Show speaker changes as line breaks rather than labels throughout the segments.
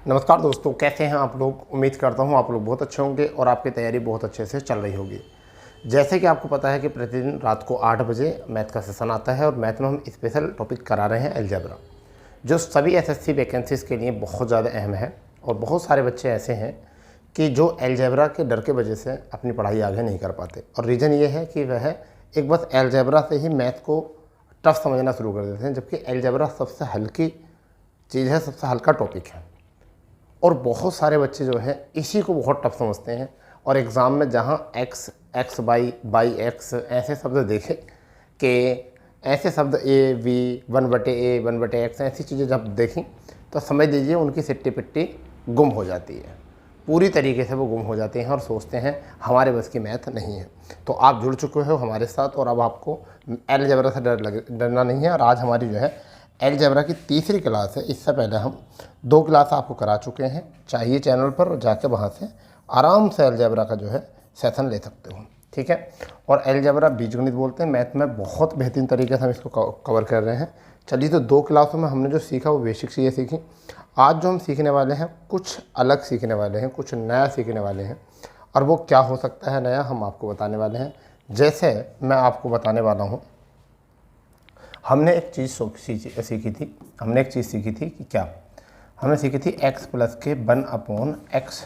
नमस्कार दोस्तों, कैसे हैं आप लोग। उम्मीद करता हूं आप लोग बहुत अच्छे होंगे और आपकी तैयारी बहुत अच्छे से चल रही होगी। जैसे कि आपको पता है कि प्रतिदिन रात को 8 बजे मैथ का सेशन आता है और मैथ में हम स्पेशल टॉपिक करा रहे हैं अलजेब्रा, जो सभी एसएससी वैकेंसीज़ के लिए बहुत ज़्यादा अहम है। और बहुत सारे बच्चे ऐसे हैं कि जो अलजेब्रा के डर के वजह से अपनी पढ़ाई आगे नहीं कर पाते, और रीज़न ये है कि वह एक बस अलजेब्रा से ही मैथ को टफ समझना शुरू कर देते हैं, जबकि अलजेब्रा सबसे हल्की चीज़ है, सबसे हल्का टॉपिक है। और बहुत सारे बच्चे जो है इसी को बहुत टफ समझते हैं, और एग्ज़ाम में जहाँ एक्स बाई एक्स ऐसे शब्द देखे कि ऐसे शब्द ए वी 1/a 1/x ऐसी चीज़ें जब देखी तो समझ लीजिए उनकी सिट्टी पिट्टी गुम हो जाती है, पूरी तरीके से वो गुम हो जाते हैं और सोचते हैं हमारे बस की मैथ नहीं है। तो आप जुड़ चुके हो हमारे साथ और अब आपको अलजेब्रा से डरना नहीं है। और आज हमारी जो है अलजेब्रा की तीसरी क्लास है। इससे पहले हम 2 क्लास आपको करा चुके हैं। चाहिए चैनल पर और जाके वहाँ से आराम से अलजेब्रा का जो है सेशन ले सकते हो, ठीक है। और अलजेब्रा बीजगणित बोलते हैं, मैथ में बहुत बेहतरीन तरीके से हम इसको कवर कर रहे हैं। चलिए, तो 2 क्लासों में हमने जो सीखा वो बेसिक चीज़ें सीखी। आज जो हम सीखने वाले हैं कुछ अलग सीखने वाले हैं, कुछ नया सीखने वाले हैं, और वो क्या हो सकता है नया हम आपको बताने वाले हैं। जैसे मैं आपको बताने वाला हूँ, हमने एक चीज़ सीखी थी कि क्या हमने सीखी थी x प्लस के 1/x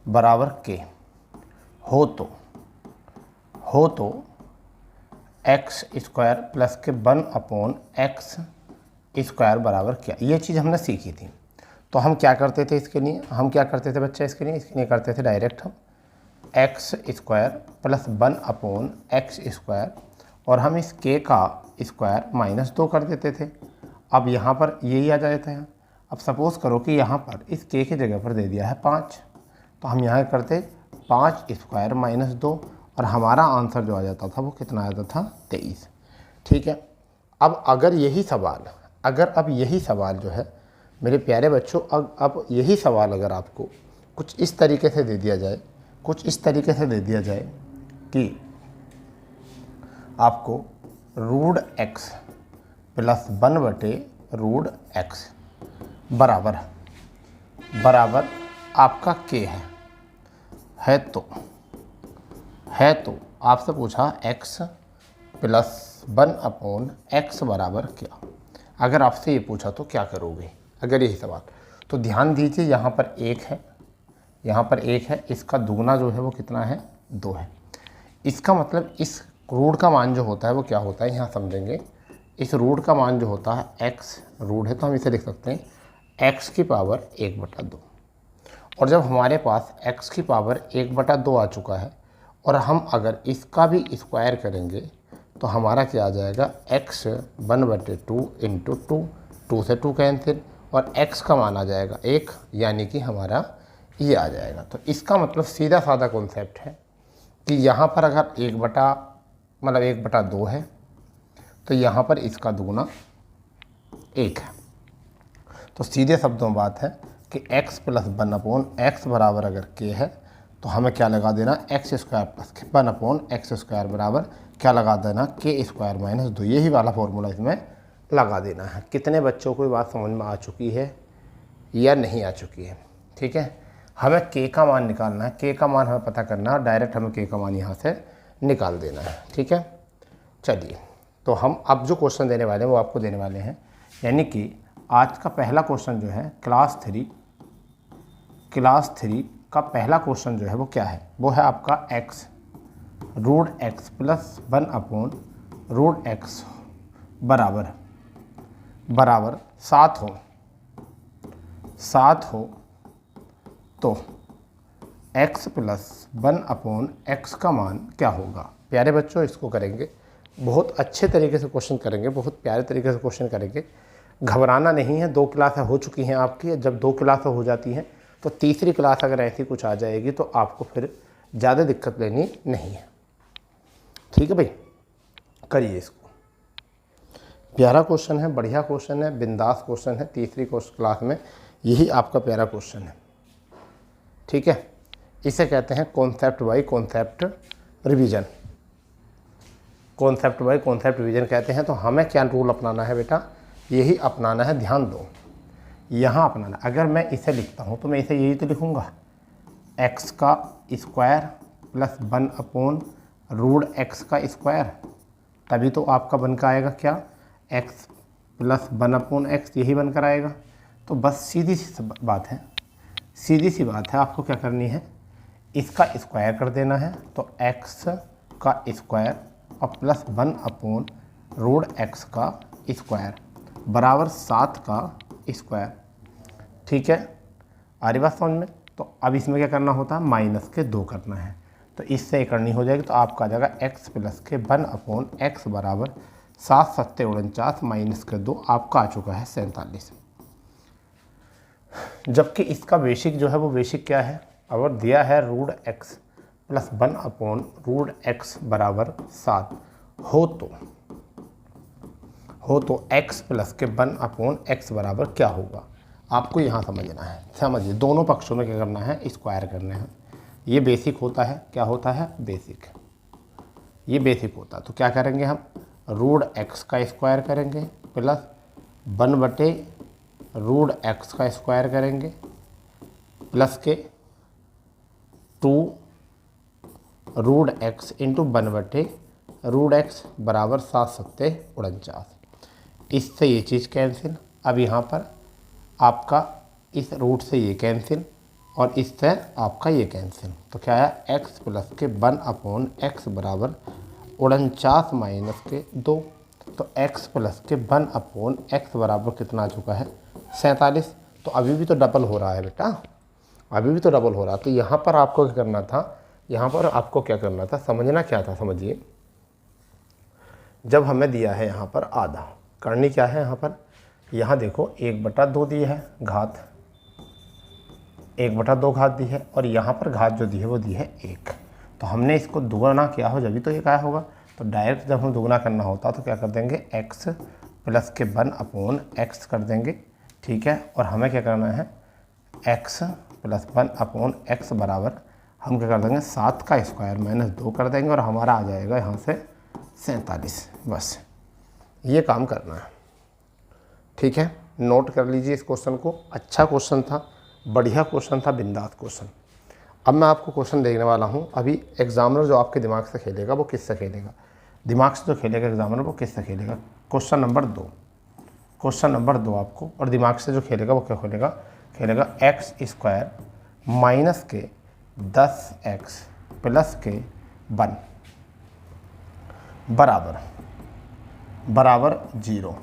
बराबर के हो तो x स्क्वायर प्लस के 1/x स्क्वायर बराबर क्या। ये चीज़ हमने सीखी थी। तो हम क्या करते थे इसके लिए, इसके लिए करते थे डायरेक्ट हम x square plus 1/x square, और हम इस k का स्क्वायर -2 कर देते थे। अब यहाँ पर यही आ जाता है। अब सपोज़ करो कि यहाँ पर इस k की जगह पर दे दिया है 5, तो हम यहाँ करते 5 स्क्वायर -2, और हमारा आंसर जो आ जाता था वो कितना आ जाता था 23, ठीक है। अब अगर यही सवाल जो है मेरे प्यारे बच्चों, अब यही सवाल अगर आपको कुछ इस तरीके से दे दिया जाए कि आपको √x प्लस 1/√x बराबर आपका k है तो आपसे पूछा x प्लस 1/x बराबर क्या। अगर आपसे ये पूछा तो क्या करोगे अगर यही सवाल। तो ध्यान दीजिए, यहाँ पर 1 है, इसका दुगना जो है वो कितना है 2 है। इसका मतलब इस रूट का मान जो होता है वो क्या होता है, यहाँ समझेंगे। इस रूट का मान जो होता है x रूट है, तो हम इसे लिख सकते हैं x की पावर 1/2। और जब हमारे पास x की पावर 1/2 आ चुका है और हम अगर इसका भी स्क्वायर करेंगे तो हमारा क्या आ जाएगा, x 1/2 इंटू 2 से 2 कैंसिल, और x का मान आ जाएगा 1, यानी कि हमारा ये आ जाएगा। तो इसका मतलब सीधा साधा कॉन्सेप्ट है कि यहाँ पर अगर 1/2 है तो यहाँ पर इसका दुगुना 1 है। तो सीधे शब्दों में बात है कि x प्लस 1/x बराबर अगर k है तो हमें क्या लगा देना, x square plus 1/x square बराबर क्या लगा देना, k स्क्वायर -2। यही वाला फॉर्मूला इसमें लगा देना है। कितने बच्चों को ये बात समझ में आ चुकी है या नहीं आ चुकी है, ठीक है। हमें k का मान निकालना है, k का मान हमें पता करना है, डायरेक्ट हमें k का मान यहाँ से निकाल देना है, ठीक है। चलिए, तो हम अब जो क्वेश्चन देने वाले हैं वो आपको देने वाले हैं, यानी कि आज का पहला क्वेश्चन जो है क्लास थ्री का पहला क्वेश्चन जो है वो क्या है, वो है आपका x √x प्लस 1/√x बराबर 7 हो तो x प्लस 1/x का मान क्या होगा। प्यारे बच्चों, इसको करेंगे बहुत अच्छे तरीके से, क्वेश्चन करेंगे बहुत प्यारे तरीके से क्वेश्चन करेंगे। घबराना नहीं है, 2 क्लासें हो चुकी हैं आपकी। जब 2 क्लासें हो जाती हैं तो तीसरी क्लास अगर ऐसी कुछ आ जाएगी तो आपको फिर ज़्यादा दिक्कत लेनी नहीं है, ठीक है भाई। करिए इसको, प्यारा क्वेश्चन है, बढ़िया क्वेश्चन है, बिंदास क्वेश्चन है। तीसरी क्लास में यही आपका प्यारा क्वेश्चन है, ठीक है। इसे कहते हैं concept bye concept revision. Concept bye concept revision कहते हैं। तो हमें क्या रूल अपनाना है बेटा, यही अपनाना है। ध्यान दो, यहाँ अपनाना। अगर मैं इसे लिखता हूँ तो मैं इसे यही तो लिखूँगा, x का स्क्वायर प्लस 1/√x का स्क्वायर, तभी तो आपका बन का आएगा क्या, x प्लस 1/x, यही बनकर आएगा। तो बस सीधी सी बात है, सीधी सी बात है, आपको क्या करनी है, इसका स्क्वायर कर देना है। तो x का स्क्वायर और प्लस 1/√x का स्क्वायर बराबर 7 का स्क्वायर। ठीक है, आ रही बात समझ में। तो अब इसमें क्या करना होता है, माइनस के 2 करना है, तो इससे करनी हो जाएगी। तो आपका आ जाएगा x प्लस के 1/x बराबर 7 7 49 माइनस के 2, आपका आ चुका है 47। जबकि इसका बेसिक जो है वो बेसिक क्या है, अगर दिया है √x प्लस 1/√x बराबर 7 हो तो x प्लस के 1/x बराबर क्या होगा, आपको यहाँ समझना है। समझिए, दोनों पक्षों में क्या करना है, स्क्वायर करने हैं। ये बेसिक होता है, क्या होता है, बेसिक, ये बेसिक होता है। तो क्या करेंगे हम, √x का स्क्वायर करेंगे प्लस 1/√x का स्क्वायर करेंगे प्लस के 2√x इंटू 1/√x बराबर 7 7 49। इससे ये चीज़ कैंसिल। अब यहाँ पर आपका इस रूट से ये कैंसिल और इससे आपका ये कैंसिल। तो क्या है, x प्लस के 1/x बराबर 49 माइनस के 2। तो x प्लस के 1/x बराबर कितना आ चुका है, 47। तो अभी भी तो डबल हो रहा है बेटा, अभी भी तो डबल हो रहा है। तो यहाँ पर आपको क्या करना था, यहाँ पर आपको क्या करना था, समझना क्या था, समझिए। जब हमें दिया है यहाँ पर आधा, करनी क्या है यहाँ पर, यहाँ देखो 1/2 दी है घात, 1/2 घात दी है, और यहाँ पर घात जो दी है वो दी है 1। तो हमने इसको दुगना किया हो जब तो एक आया होगा। तो डायरेक्ट जब हम दुगना करना होता तो क्या कर देंगे, x प्लस के 1/x कर देंगे। ठीक है, और हमें क्या करना है, x प्लस 1/x बराबर हम क्या कर देंगे, 7 का स्क्वायर माइनस 2 कर देंगे, और हमारा आ जाएगा यहाँ से 47। बस ये काम करना है। ठीक है, नोट कर लीजिए इस क्वेश्चन को। अच्छा क्वेश्चन था, बढ़िया क्वेश्चन था, बिंदास क्वेश्चन। अब मैं आपको क्वेश्चन देखने वाला हूँ। अभी एग्जामिनर जो आपके दिमाग से खेलेगा वो किससे खेलेगा, दिमाग से जो खेलेगा एग्जामिनर वो किससे खेलेगा, क्वेश्चन नंबर 2, क्वेश्चन नंबर 2 आपको, और दिमाग से जो खेलेगा वो क्या खेलेगा, खेलेगा x² माइनस के 10x प्लस के 1 बराबर 0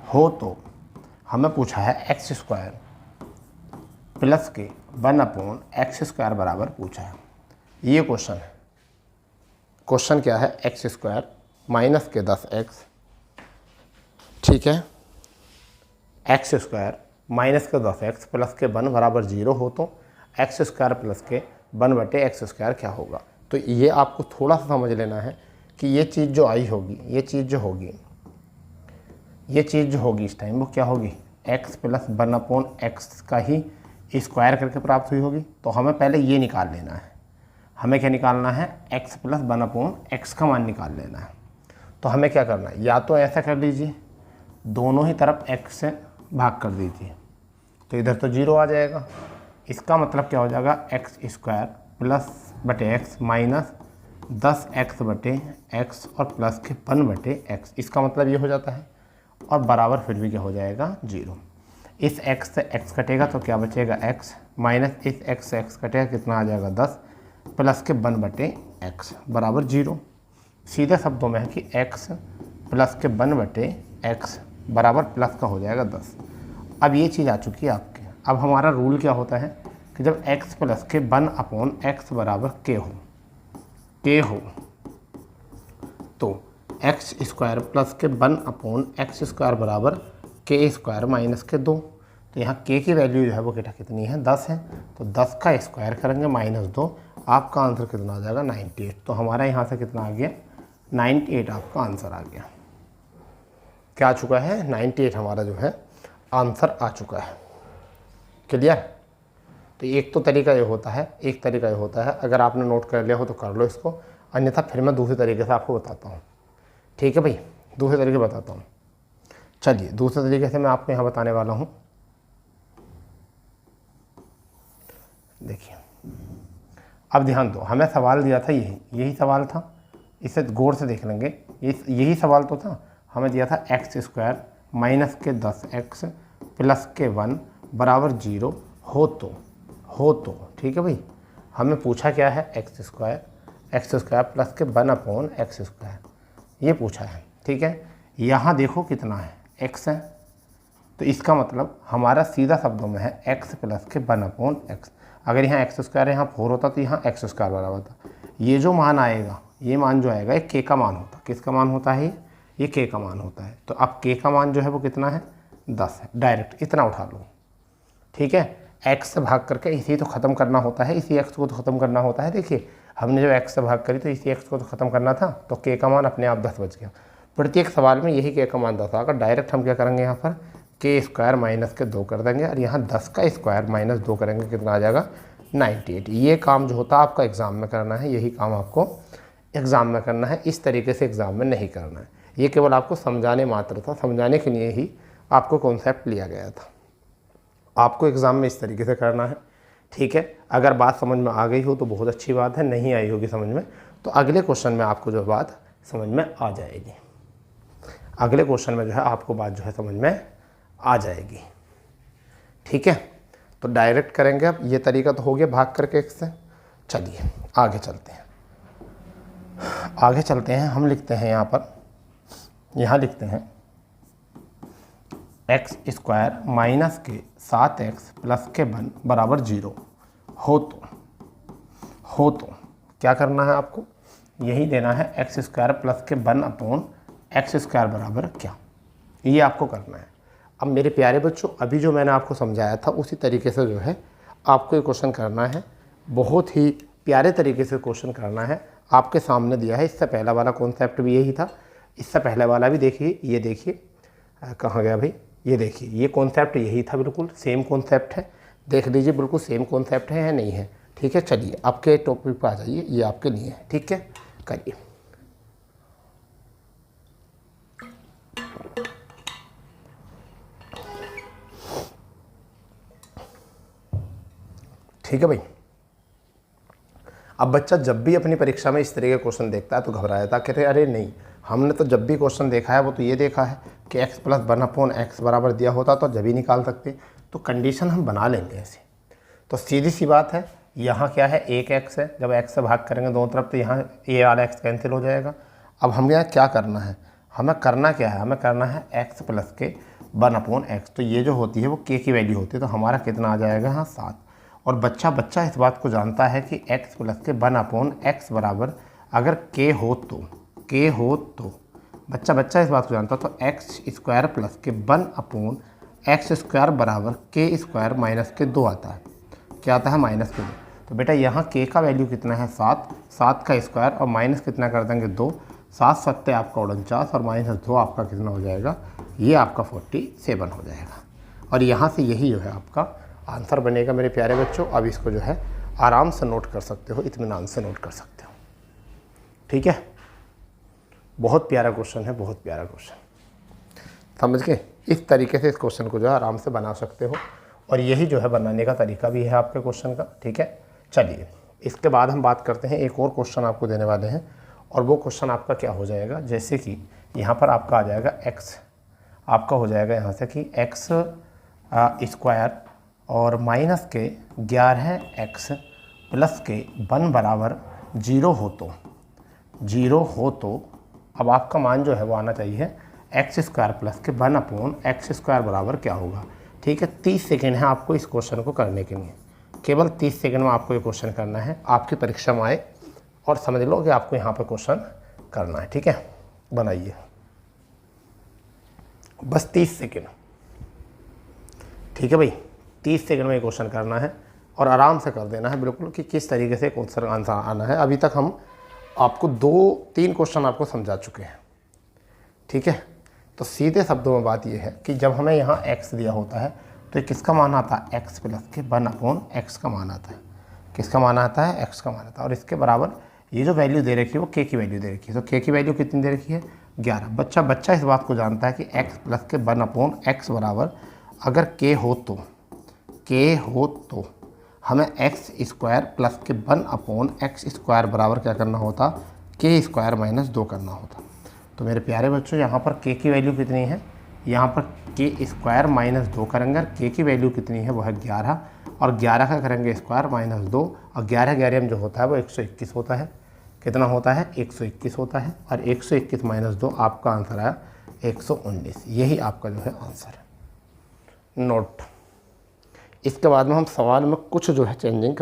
हो तो हमें पूछा है x² प्लस के 1/x² बराबर पूछा है। ये क्वेश्चन है। क्वेश्चन क्या है, x² माइनस के 10x, ठीक है, x² माइनस के 10x प्लस के 1 बराबर 0 हो तो x² प्लस के 1/x² क्या होगा। तो ये आपको थोड़ा सा समझ लेना है कि ये चीज़ जो आई होगी, ये चीज़ जो होगी इस टाइम वो क्या होगी, x प्लस 1/x का ही स्क्वायर करके प्राप्त हुई होगी। तो हमें पहले ये निकाल लेना है, हमें क्या निकालना है, x प्लस 1/x का मान निकाल लेना है। तो हमें क्या करना है, या तो ऐसा कर लीजिए, दोनों ही तरफ x से भाग कर दीजिए, तो इधर तो 0 आ जाएगा। इसका मतलब क्या हो जाएगा, x² प्लस बटे x माइनस 10x बटे x और प्लस के 1/x, इसका मतलब ये हो जाता है, और बराबर फिर भी क्या हो जाएगा, 0। इस x से x कटेगा तो क्या बचेगा, x माइनस इस x से x कटेगा, कितना आ जाएगा, 10 प्लस के 1/x बराबर 0। सीधे शब्दों में है कि x प्लस के 1/x बराबर प्लस का हो जाएगा 10। अब ये चीज़ आ चुकी है आपके। अब हमारा रूल क्या होता है कि जब x प्लस के 1/x बराबर k हो तो x² प्लस के 1/x² बराबर k² माइनस के 2। तो यहाँ k की वैल्यू जो है वो बेटा कितनी है, 10 है। तो 10 का स्क्वायर करेंगे माइनस 2, आपका आंसर कितना आ जाएगा, 98। तो हमारा यहाँ से कितना आ गया, 98 आपका आंसर आ गया। क्या आ चुका है, 98 हमारा जो है आंसर आ चुका है। क्लियर। तो एक तो तरीका ये होता है, एक तरीका ये होता है, अगर आपने नोट कर लिया हो तो कर लो इसको, अन्यथा फिर मैं दूसरे तरीके से आपको बताता हूँ। ठीक है भाई, दूसरे तरीके बताता हूँ। चलिए दूसरे तरीके से मैं आपको यहाँ बताने वाला हूँ। देखिए अब ध्यान दो, हमें सवाल दिया था यही सवाल था, इसे गौर से देख लेंगे। यही सवाल तो था, हमें दिया था x² माइनस के 10x प्लस के 1 बराबर 0 हो तो ठीक है भाई। हमें पूछा क्या है, x² प्लस के 1/x², ये पूछा है। ठीक है, यहाँ देखो कितना है, x है, तो इसका मतलब हमारा सीधा शब्दों में है x प्लस के 1/x। अगर यहाँ x² यहाँ 4 होता तो यहाँ x² बराबर होता। ये जो मान आएगा, ये मान जो आएगा, ये k का मान होता। किसका मान होता है ये k का मान होता है। तो अब k का मान जो है वो कितना है, 10 है। डायरेक्ट इतना उठा लो। ठीक है, x से भाग करके इसी तो ख़त्म करना होता है, इसी x को तो ख़त्म करना होता है। देखिए हमने जब x से भाग करी तो इसी x को तो ख़त्म करना था, तो k का मान अपने आप 10 बच गया। प्रत्येक सवाल में यही k का मान 10 आकर डायरेक्ट हम क्या करेंगे, यहाँ पर k² माइनस के 2 कर देंगे, और यहाँ 10 का स्क्वायर माइनस 2 करेंगे, कितना आ जाएगा 98। ये काम जो होता है आपका एग्ज़ाम में करना है, यही काम आपको एग्ज़ाम में करना है। इस तरीके से एग्ज़ाम में नहीं करना है। ये केवल आपको समझाने मात्र था, समझाने के लिए ही आपको कॉन्सेप्ट लिया गया था। आपको एग्ज़ाम में इस तरीके से करना है। ठीक है, अगर बात समझ में आ गई हो तो बहुत अच्छी बात है, नहीं आई होगी समझ में तो अगले क्वेश्चन में आपको जो बात समझ में आ जाएगी, अगले क्वेश्चन में जो है आपको बात जो है समझ में आ जाएगी। ठीक है, तो डायरेक्ट करेंगे। अब ये तरीका तो हो गया भाग करके x से। चलिए आगे चलते हैं, हम लिखते हैं यहाँ लिखते हैं x² माइनस के 7x प्लस के 1 बराबर 0 हो तो क्या करना है आपको, यही देना है x² प्लस के 1/x² बराबर क्या, ये आपको करना है। अब मेरे प्यारे बच्चों, अभी जो मैंने आपको समझाया था उसी तरीके से जो है आपको ये क्वेश्चन करना है। बहुत ही प्यारे तरीके से क्वेश्चन करना है। आपके सामने दिया है, इससे पहला वाला कॉन्सेप्ट भी यही था, इससे पहले वाला भी देखिए, ये देखिए कहाँ गया भाई, ये देखिए ये कॉन्सेप्ट यही था, बिल्कुल सेम कॉन्सेप्ट है। देख लीजिए बिल्कुल सेम कॉन्सेप्ट है या नहीं है। ठीक है, चलिए आपके टॉपिक पर आ जाइए, ये आपके लिए है। ठीक है, करिए। ठीक है भाई, अब बच्चा जब भी अपनी परीक्षा में इस तरह के क्वेश्चन देखता है तो घबराया था, कहते अरे नहीं, हमने तो जब भी क्वेश्चन देखा है वो तो ये देखा है कि x प्लस 1/x बराबर दिया होता तो जब ही निकाल सकते। तो कंडीशन हम बना लेंगे ऐसे। तो सीधी सी बात है, यहाँ क्या है, एक x है, जब x से भाग करेंगे दोनों तरफ तो यहाँ ये वाला x कैंसिल हो जाएगा। अब हमें यहाँ क्या करना है, हमें करना क्या है, हमें करना है x प्लस के 1/x। तो ये जो होती है वो k की वैल्यू होती है, तो हमारा कितना आ जाएगा यहाँ 7। और बच्चा इस बात को जानता है कि x प्लस के 1/x बराबर अगर k हो तो बच्चा इस बात को जानता है, तो x² प्लस के 1/x² बराबर k² माइनस के 2 आता है। क्या आता है, माइनस के 2। तो बेटा यहाँ k का वैल्यू कितना है 7 का स्क्वायर और माइनस कितना कर देंगे 2, 7 7 आपका 49 और माइनस 2 आपका कितना हो जाएगा, ये आपका 47 हो जाएगा। और यहाँ से यही जो है आपका आंसर बनेगा मेरे प्यारे बच्चों। अब इसको जो है आराम से नोट कर सकते हो, इत्मीनान से नोट कर सकते हो। ठीक है, बहुत प्यारा क्वेश्चन है, बहुत प्यारा क्वेश्चन, समझ के इस तरीके से इस क्वेश्चन को जो है आराम से बना सकते हो। और यही जो है बनाने का तरीका भी है आपके क्वेश्चन का। ठीक है, चलिए इसके बाद हम बात करते हैं, एक और क्वेश्चन आपको देने वाले हैं। और वो क्वेश्चन आपका क्या हो जाएगा, जैसे कि यहाँ पर आपका आ जाएगा x, आपका हो जाएगा यहाँ से कि x² और माइनस के 11x प्लस के 1 बराबर 0 हो तो अब आपका मान जो है वो आना चाहिए x² प्लस के 1/x² बराबर क्या होगा। ठीक है, 30 सेकेंड है आपको इस क्वेश्चन को करने के लिए, केवल 30 सेकेंड में आपको ये क्वेश्चन करना है। आपकी परीक्षा में आए और समझ लो कि आपको यहाँ पर क्वेश्चन करना है। ठीक है, बनाइए बस 30 सेकेंड। ठीक है भाई, 30 सेकंड में क्वेश्चन करना है और आराम से कर देना है बिल्कुल कि किस तरीके से क्वेश्चन आंसर आना है। अभी तक हम आपको 2-3 क्वेश्चन आपको समझा चुके हैं। ठीक है, तो सीधे शब्दों में बात यह है कि जब हमें यहाँ x दिया होता है तो किसका मान आता है, x प्लस के 1/x का मान आता है। किसका मान आता है, x का मान आता है। और इसके बराबर ये जो वैल्यू दे रखी है वो k की वैल्यू दे रखी है। तो k की वैल्यू कितनी दे रखी है 11। बच्चा इस बात को जानता है कि x प्लस के 1/x बराबर अगर k हो तो हमें एक्स स्क्वायर प्लस के 1/x² बराबर क्या करना होता, k² माइनस 2 करना होता। तो मेरे प्यारे बच्चों यहाँ पर k की वैल्यू कितनी है, यहाँ पर k² माइनस 2 करेंगे और k की वैल्यू कितनी है वो है 11 और 11 का करेंगे स्क्वायर माइनस 2 और 11 में जो होता है वो 121 होता है। कितना होता है 121 होता है और 121 माइनस 2 आपका आंसर आया 119। यही आपका जो है आंसर है। नोट। इसके बाद में हम सवाल में कुछ जो है चेंजिंग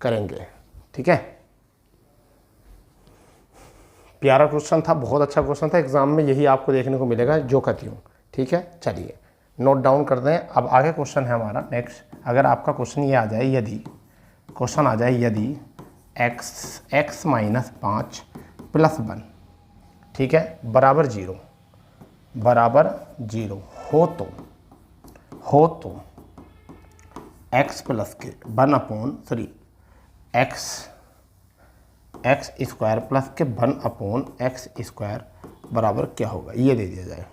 करेंगे, ठीक है। प्यारा क्वेश्चन था, बहुत अच्छा क्वेश्चन था, एग्जाम में यही आपको देखने को मिलेगा जो कहती हूँ, ठीक है। चलिए नोट डाउन कर दें। अब आगे क्वेश्चन है हमारा नेक्स्ट। अगर आपका क्वेश्चन ये आ जाए, यदि x माइनस 5 प्लस 1, ठीक है, बराबर 0 हो तो x प्लस के 1/3 एक्स स्क्वायर प्लस के 1/x² बराबर क्या होगा, ये दे दिया जाए,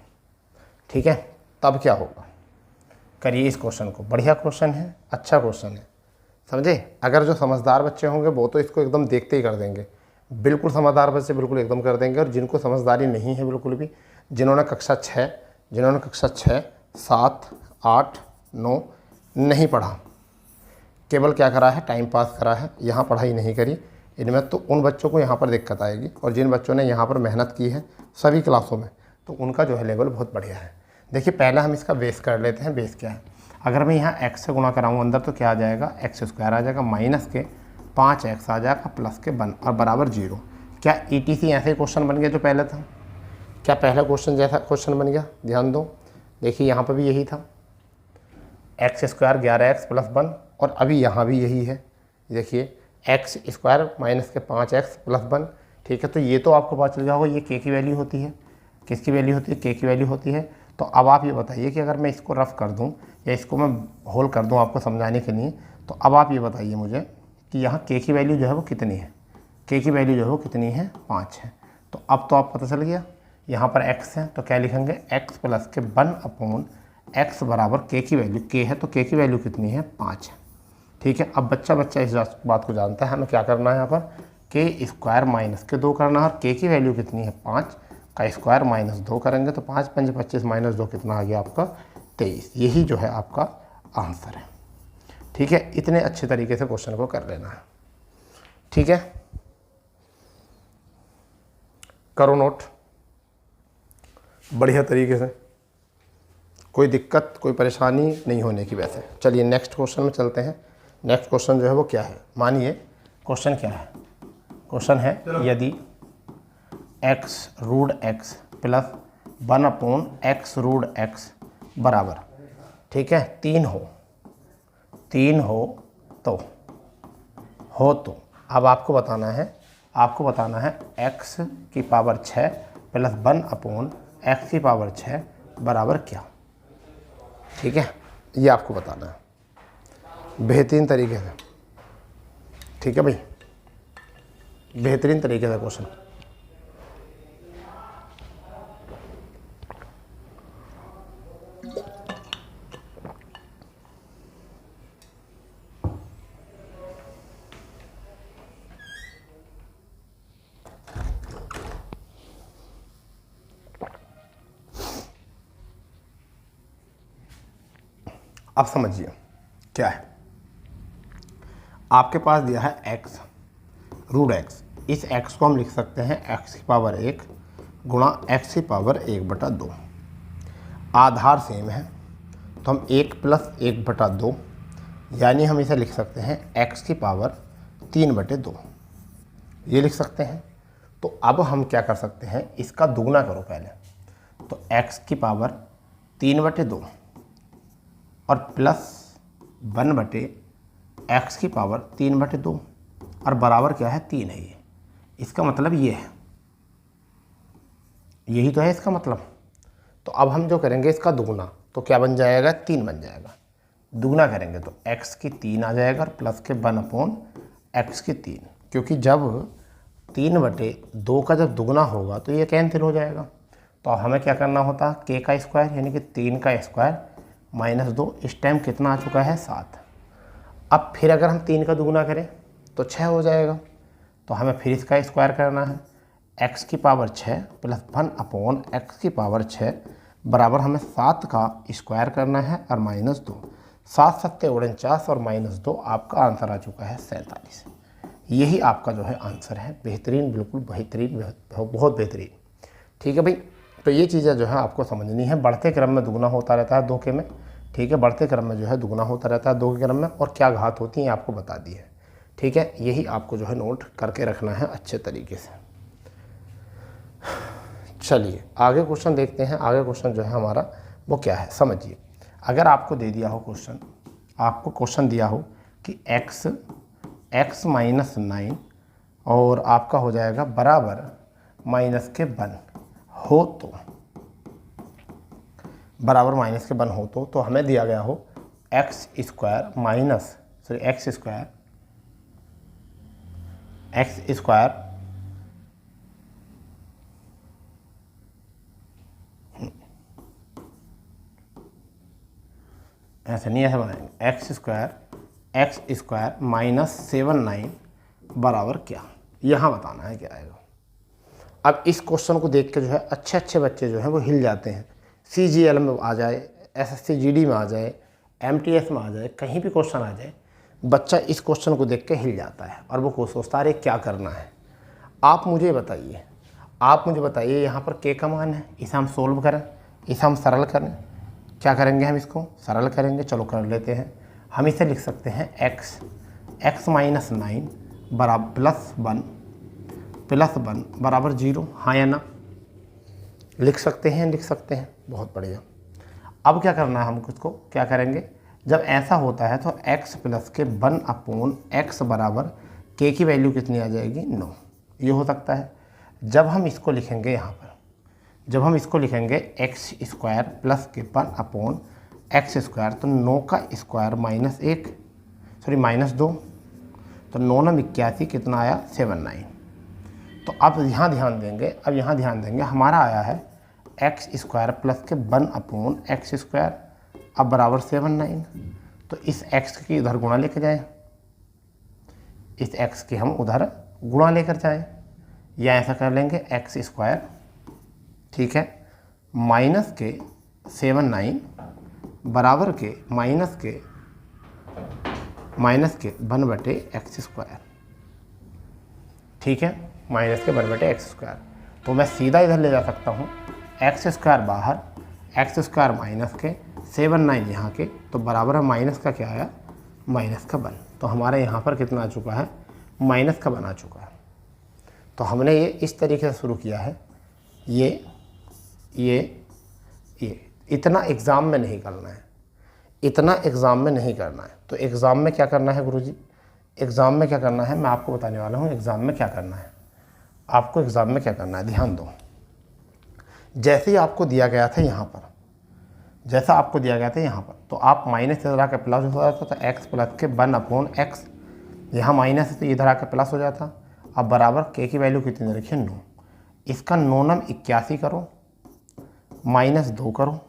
ठीक है। तब क्या होगा, करिए इस क्वेश्चन को। बढ़िया क्वेश्चन है, अच्छा क्वेश्चन है, समझे। अगर जो समझदार बच्चे होंगे वो तो इसको एकदम देखते ही कर देंगे, बिल्कुल समझदार बच्चे बिल्कुल एकदम कर देंगे। और जिनको समझदारी नहीं है बिल्कुल भी, जिन्होंने कक्षा 6, 7, 8, 9 नहीं पढ़ा, केवल क्या करा है टाइम पास करा है, यहाँ पढ़ाई नहीं करी, इनमें तो उन बच्चों को यहाँ पर दिक्कत आएगी। और जिन बच्चों ने यहाँ पर मेहनत की है सभी क्लासों में, तो उनका जो है लेवल बहुत बढ़िया है। देखिए पहले हम इसका बेस कर लेते हैं। बेस क्या है, अगर मैं यहाँ x से गुणा कराऊँ अंदर तो क्या आ जाएगा, x² आ जाएगा, माइनस के 5x आ जाएगा, प्लस के 1 और बराबर 0। क्या ETC ऐसे ही क्वेश्चन बन गया जो पहले था, क्या पहला क्वेश्चन जैसा क्वेश्चन बन गया, ध्यान दो। देखिए यहाँ पर भी यही था, x² 11x प्लस 1 और अभी यहाँ भी यही है। देखिए x² माइनस के 5x प्लस 1, ठीक है। तो ये तो आपको पता चल गया होगा ये k की वैल्यू होती है। किसकी वैल्यू होती है, k की वैल्यू होती है। तो अब आप ये बताइए कि अगर मैं इसको रफ कर दूं या इसको मैं होल कर दूं आपको समझाने के लिए, तो अब आप ये बताइए मुझे कि यहाँ k की वैल्यू जो है वो कितनी है, k की वैल्यू जो है वो कितनी है, 5 है। तो अब तो आप पता चल गया, यहाँ पर x है तो क्या लिखेंगे, x प्लस के 1/x बराबर k की वैल्यू, k है तो k की वैल्यू कितनी है, 5 है, ठीक है। अब बच्चा इस बात को जानता है, हमें क्या करना है यहाँ पर, k² माइनस के 2 करना है और k की वैल्यू कितनी है, 5 का स्क्वायर माइनस 2 करेंगे तो 5 5 25 माइनस 2 कितना आ गया आपका, 23। यही जो है आपका आंसर है, ठीक है। इतने अच्छे तरीके से क्वेश्चन को कर लेना है, ठीक है। करो नोट बढ़िया तरीके से, कोई दिक्कत कोई परेशानी नहीं होने की। वैसे चलिए नेक्स्ट क्वेश्चन में चलते हैं। नेक्स्ट क्वेश्चन जो है वो क्या है, मानिए क्वेश्चन क्या है, क्वेश्चन है यदि x√x प्लस 1/x√x बराबर, ठीक है, 3 हो तो अब आपको बताना है x की पावर 6 प्लस 1/x की पावर 6 बराबर क्या, ठीक है। ये आपको बताना है बेहतरीन तरीके से, ठीक है भाई, बेहतरीन तरीके से क्वेश्चन। अब समझिए क्या है, आपके पास दिया है x√x। इस x को हम लिख सकते हैं x की पावर 1 गुणा x की पावर 1/2। आधार सेम है तो हम 1 प्लस 1/2 यानी हम इसे लिख सकते हैं x की पावर 3/2, ये लिख सकते हैं। तो अब हम क्या कर सकते हैं, इसका दुगना करो पहले, तो x की पावर 3/2 और प्लस 1/x की पावर 3/2 और बराबर क्या है, 3 है। ये इसका मतलब ये है, यही तो है इसका मतलब। तो अब हम जो करेंगे इसका दुगना, तो क्या बन जाएगा, 3 बन जाएगा। दुगना करेंगे तो x की 3 आ जाएगा और प्लस के 1/x x की 3, क्योंकि जब 3/2 का जब दुगना होगा तो ये कैंसिल हो जाएगा। तो हमें क्या करना होता, k का स्क्वायर यानी कि 3 का स्क्वायर -2, इस टाइम कितना आ चुका है 7। अब फिर अगर हम 3 का दुगना करें तो 6 हो जाएगा, तो हमें फिर इसका स्क्वायर करना है। x की पावर 6 प्लस 1/x की पावर 6 बराबर हमें 7 का स्क्वायर करना है और -2। 7 7 49 और -2, आपका आंसर आ चुका है 47। यही आपका जो है आंसर है। बेहतरीन, बिल्कुल बेहतरीन, बहुत बेहतरीन। ठीक है भाई, तो ये चीज़ें जो है आपको समझनी है। बढ़ते क्रम में दुगना होता रहता है 2 के में, ठीक है, बढ़ते क्रम में जो है दुगना होता रहता है 2 के क्रम में, और क्या घात होती है आपको बता दी है। ठीक है, यही आपको जो है नोट करके रखना है अच्छे तरीके से। चलिए आगे क्वेश्चन देखते हैं। आगे क्वेश्चन जो है हमारा वो क्या है, समझिए। अगर आपको दे दिया हो क्वेश्चन, आपको क्वेश्चन दिया हो कि x -9 और आपका हो जाएगा बराबर माइनस के 1 हो तो, बराबर माइनस के 1 हो तो हमें दिया गया हो x स्क्वायर ऐसे नहीं, ऐसे बनाएंगे, x स्क्वायर -7/9 बराबर क्या, यहाँ बताना है क्या आएगा। अब इस क्वेश्चन को देख के जो है अच्छे बच्चे जो हैं वो हिल जाते हैं। CGL में आ जाए, SSC GD में आ जाए, MTS में आ जाए, कहीं भी क्वेश्चन आ जाए, बच्चा इस क्वेश्चन को देख के हिल जाता है और वो सोचता है क्या करना है। आप मुझे बताइए यहाँ पर k का मान है, इसे हम सोल्व करें, इसे हम सरल करें। क्या करेंगे, हम इसको सरल करेंगे। चलो कर लेते हैं। हम इसे लिख सकते हैं x -9 बराबर +1 बराबर 0, हाँ या ना, लिख सकते हैं। बहुत बढ़िया। अब क्या करना है, हम उसको क्या करेंगे, जब ऐसा होता है तो x प्लस के 1/x बराबर k की वैल्यू कितनी आ जाएगी, 9। ये हो सकता है। जब हम इसको लिखेंगे यहाँ पर, जब हम इसको लिखेंगे x स्क्वायर प्लस के 1/x स्क्वायर, तो 9 का स्क्वायर -2, तो 9 9 81 कितना आया 79। तो अब यहाँ ध्यान देंगे, हमारा आया है x स्क्वायर प्लस के 1/x स्क्वायर, अब बराबर 79। तो इस x की इधर गुणा लेकर जाएं, इस x की हम उधर गुणा लेकर जाएं, या ऐसा कर लेंगे x स्क्वायर, ठीक है, माइनस के 79 बराबर के माइनस के 1/x स्क्वायर, ठीक है, माइनस के 1/x स्क्वायर। तो मैं सीधा इधर ले जा सकता हूँ, x स्क्वायर बाहर, x स्क्वायर माइनस के 79 यहाँ के, तो बराबर है माइनस का क्या आया, माइनस का 1। तो हमारे यहाँ पर कितना आ चुका है, माइनस का 1 आ चुका है। तो हमने ये इस तरीके से शुरू किया है। ये इतना एग्ज़ाम में नहीं करना है, तो एग्ज़ाम में क्या करना है गुरुजी, एग्ज़ाम में क्या करना है मैं आपको बताने वाला हूँ। एग्ज़ाम में क्या करना है, आपको एग्ज़ाम में क्या करना है, ध्यान दो। जैसे ही आपको दिया गया था यहाँ पर, तो आप माइनस इधर आकर प्लस हो जाता, तो x प्लस के 1/x, यहाँ माइनस है तो इधर आकर प्लस हो जाता। अब बराबर k की वैल्यू कितनी रखिए, 9। इसका 9 9 81 करो, -2 करो,